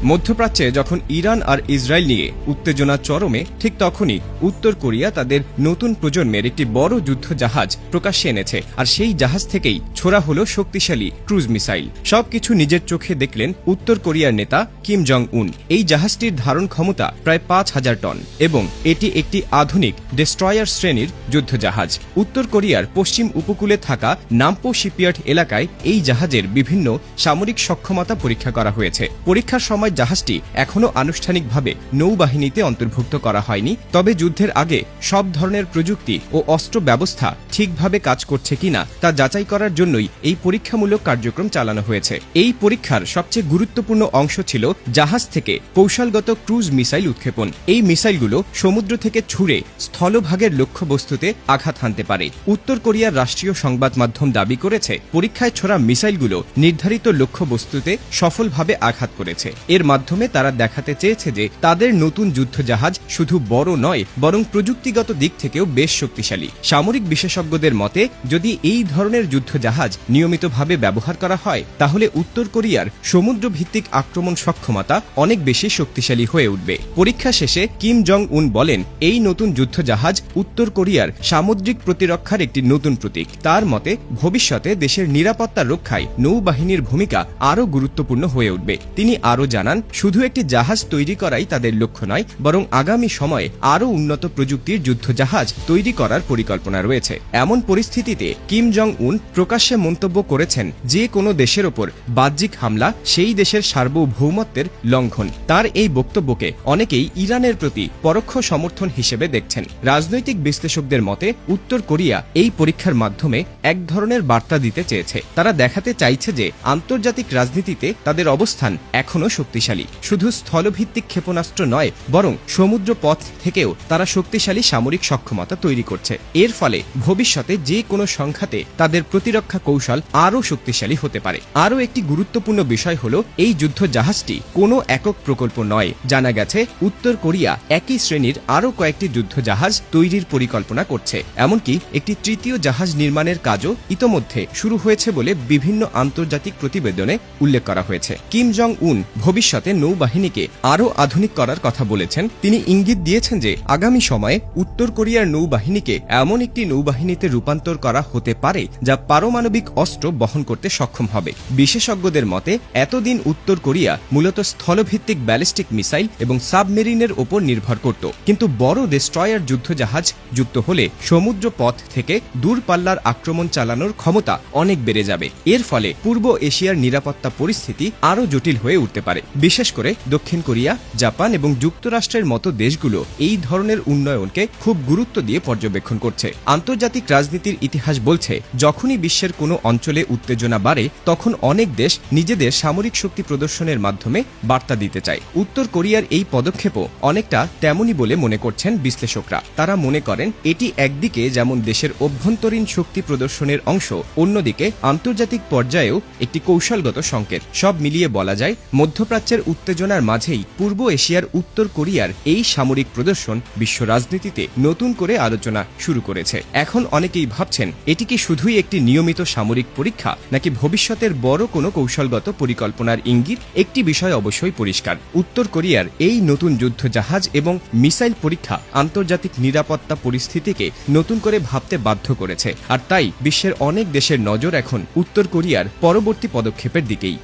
মধ্যপ্রাচ্যে যখন ইরান আর ইসরায়েল নিয়ে উত্তেজনা চরমে, ঠিক তখনই উত্তর কোরিয়া তাদের নতুন প্রজন্মের একটি বড় যুদ্ধ জাহাজ প্রকাশ্যে এনেছে। আর সেই জাহাজ থেকেই ছোড়া হলো শক্তিশালী ক্রুজ মিসাইল। সবকিছু নিজের চোখে দেখলেন উত্তর কোরিয়ার নেতা কিম জং উন। এই জাহাজটির ধারণ ক্ষমতা প্রায় ৫,০০০ টন এবং এটি একটি আধুনিক ডেস্ট্রয়ার শ্রেণীর যুদ্ধ জাহাজ। উত্তর কোরিয়ার পশ্চিম উপকূলে থাকা নামপো শিপইয়ার্ড এলাকায় এই জাহাজের বিভিন্ন সামরিক সক্ষমতা পরীক্ষা করা হয়েছে। পরীক্ষার সময় জাহাজটি এখনও আনুষ্ঠানিকভাবে নৌবাহিনীতে অন্তর্ভুক্ত করা হয়নি, তবে যুদ্ধের আগে সব ধরনের প্রযুক্তি ও অস্ত্র ব্যবস্থা ঠিকভাবে কাজ করছে কিনা তা যাচাই করার জন্যই এই পরীক্ষামূলক কার্যক্রম চালানো হয়েছে। এই পরীক্ষার সবচেয়ে গুরুত্বপূর্ণ অংশ ছিল জাহাজ থেকে কৌশলগত ক্রুজ মিসাইল উৎক্ষেপণ। এই মিসাইলগুলো সমুদ্র থেকে ছুড়ে স্থলভাগের লক্ষ্যবস্তুতে আঘাত হানতে পারে। উত্তর কোরিয়ার রাষ্ট্রীয় সংবাদ মাধ্যম দাবি করেছে, পরীক্ষায় ছোড়া মিসাইলগুলো নির্ধারিত লক্ষ্যবস্তুতে সফলভাবে আঘাত করেছে। এর মাধ্যমে তারা দেখাতে চেয়েছে যে তাদের নতুন যুদ্ধজাহাজ শুধু বড় নয়, বরং প্রযুক্তিগত দিক থেকেও বেশ শক্তিশালী। সামরিক বিশেষজ্ঞদের মতে, যদি এই ধরনের যুদ্ধজাহাজ নিয়মিতভাবে ব্যবহার করা হয়, তাহলে উত্তর কোরিয়ার সমুদ্রভিত্তিক আক্রমণ সক্ষমতা অনেক বেশি শক্তিশালী হয়ে উঠবে। পরীক্ষা শেষে কিম জং উন বলেন, এই নতুন যুদ্ধজাহাজ উত্তর কোরিয়ার সামুদ্রিক প্রতিরক্ষার একটি নতুন প্রতীক। তার মতে, ভবিষ্যতে দেশের নিরাপত্তা রক্ষায় নৌবাহিনীর ভূমিকা আরও গুরুত্বপূর্ণ হয়ে উঠবে। তিনি আরও জানান, শুধু একটি জাহাজ তৈরি করাই তাদের লক্ষ্য নয়, বরং আগামী সময়ে আরও উন্নত প্রযুক্তির যুদ্ধজাহাজ তৈরি করার পরিকল্পনা রয়েছে। এমন পরিস্থিতিতে কিম জং উন প্রকাশ্যে মন্তব্য করেছেন, যে কোনো দেশের ওপর বাহ্যিক হামলা সেই দেশের সার্বভৌমত্বের লঙ্ঘন। তার এই বক্তব্যকে অনেকেই ইরানের প্রতি পরোক্ষ সমর্থন হিসেবে দেখছেন। রাজনৈতিক বিশ্লেষকদের মতে, উত্তর কোরিয়া এই পরীক্ষার মাধ্যমে এক ধরনের বার্তা দিতে চেয়েছে। তারা দেখাতে চাইছে যে আন্তর্জাতিক রাজনীতিতে তাদের অবস্থান এখনও শক্তিশালী। শুধু স্থলভিত্তিক ক্ষেপণাস্ত্র নয়, বরং সমুদ্র পথ থেকেও তারা শক্তিশালী সামরিক সক্ষমতা তৈরি করছে। এর ফলে ভবিষ্যতে যে কোনো সংঘাতে তাদের প্রতিরক্ষা কৌশল আরও শক্তিশালী হতে পারে। আরও একটি গুরুত্বপূর্ণ বিষয় হল, এই যুদ্ধ জাহাজটি কোনো একক প্রকল্প নয়। জানা গেছে, উত্তর কোরিয়া একই শ্রেণীর আরও কয়েকটি যুদ্ধ জাহাজ তৈরির পরিকল্পনা করছে। এমনকি একটি তৃতীয় জাহাজ নির্মাণের কাজও ইতোমধ্যে শুরু হয়েছে বলে বিভিন্ন আন্তর্জাতিক প্রতিবেদনে উল্লেখ করা হয়েছে। কিম জং উন ভবিষ্যতে নৌবাহিনীকে আরও আধুনিক করার কথা বলেছেন। তিনি ইঙ্গিত দিয়েছেন যে আগামী সময়ে উত্তর কোরিয়ার নৌবাহিনীকে এমন একটি নৌবাহিনীতে রূপান্তর করা হতে পারে যা পারমাণবিক অস্ত্র বহন করতে সক্ষম হবে। বিশেষজ্ঞদের মতে, এতদিন উত্তর কোরিয়া মূলত স্থলভিত্তিক ব্যালিস্টিক মিসাইল এবং সাবমেরিনের ওপর নির্ভর করত, কিন্তু বড় ডেস্ট্রয়ার যুদ্ধজাহাজ যুক্ত হলে সমুদ্র পথ থেকে দূরপাল্লার আক্রমণ চালানোর ক্ষমতা অনেক বেড়ে যাবে। এর ফলে পূর্ব এশিয়ার নিরাপত্তা পরিস্থিতি আরও জটিল হয়ে উঠতে পারে। বিশেষ করে দক্ষিণ কোরিয়া, জাপান এবং যুক্তরাষ্ট্রের মতো দেশগুলো এই ধরনের উন্নয়নকে খুব গুরুত্ব দিয়ে পর্যবেক্ষণ করছে। আন্তর্জাতিক রাজনীতির ইতিহাস বলছে, যখনই বিশ্বের কোনো অঞ্চলে উত্তেজনা বাড়ে, তখন অনেক দেশ নিজেদের সামরিক শক্তি প্রদর্শনের মাধ্যমে বার্তা দিতে চায়। উত্তর কোরিয়ার এই পদক্ষেপও অনেকটা তেমনই বলে মনে করছেন বিশ্লেষকরা। তারা মনে করেন, এটি একদিকে যেমন দেশের অভ্যন্তরীণ শক্তি প্রদর্শনের অংশ, অন্যদিকে আন্তর্জাতিক পর্যায়েও একটি কৌশলগত সংকেত। সব মিলিয়ে বলা যায়, মধ্যপ্রাচ্যের উত্তেজনার মাঝেই পূর্ব এশিয়ার উত্তর কোরিয়ার এই সামরিক প্রদর্শন বিশ্ব রাজনীতিতে নতুন করে আলোচনা শুরু করেছে। এখন অনেকেই ভাবছেন, এটি কি শুধুই একটি নিয়মিত সামরিক পরীক্ষা, নাকি ভবিষ্যতের বড় কোনো কৌশলগত পরিকল্পনার ইঙ্গিত? একটি বিষয় অবশ্যই পরিষ্কার, উত্তর কোরিয়ার এই নতুন যুদ্ধ জাহাজ এবং মিসাইল পরীক্ষা আন্তর্জাতিক নিরাপত্তা পরিস্থিতিকে নতুন করে ভাবতে বাধ্য করেছে। আর তাই বিশ্বের অনেক দেশের নজর এখন উত্তর কোরিয়ার পরবর্তী পদক্ষেপের দিকেই।